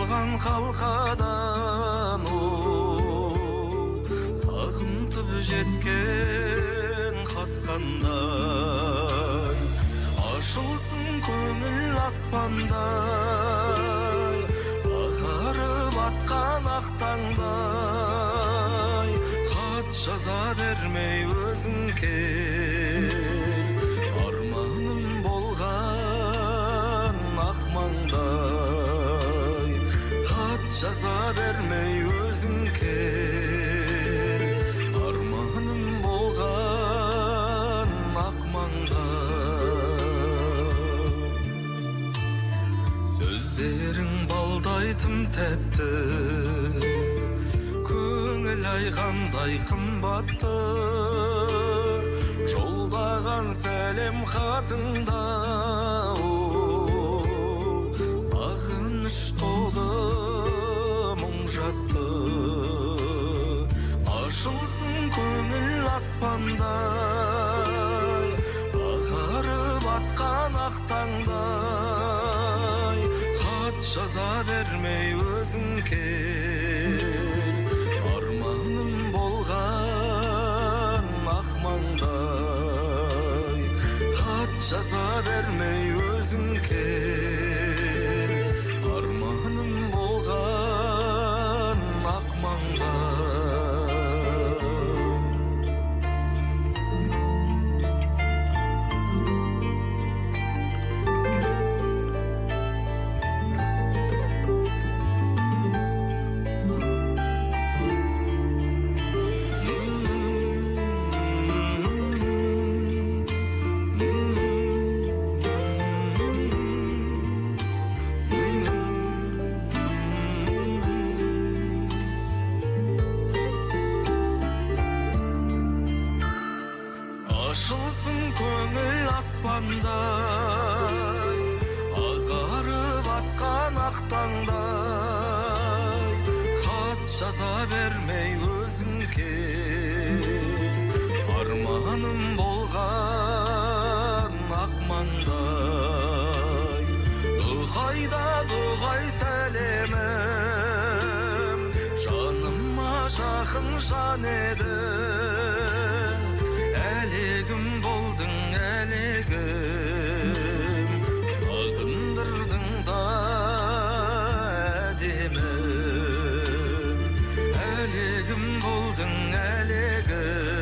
қалған қалқадан сағынтып жеткен қатқандай ашылсын көңіл аспандай ағарып атқан ақ таңдай хат жаза бермей өзің кел арманым болған ақ маңдай хат жаза бермей өзің кел арманым болған ақ маңдай сөздерің балдай тым тәтті көңіл айғандай қымбатты жолдаған сәлем хатыңда сағыныш толы мұң жатты ашылсын көңіл аспандай ағарып атқан ақ таңдай хат жаза бермей өзің кел арманым болған ақ маңдай хат жаза бермей өзің кел арманым болған ақ маңдай ашылсын көңіл аспандай ағарып атқан ақ таңдай хат жаза бермей өзің кел арманым болған ақ маңдай дұғайда дұғай сәлемім жаныма жақын жан еді әлегім болдың әлегім сағындырдың да әдемім әлегім болдың әлегім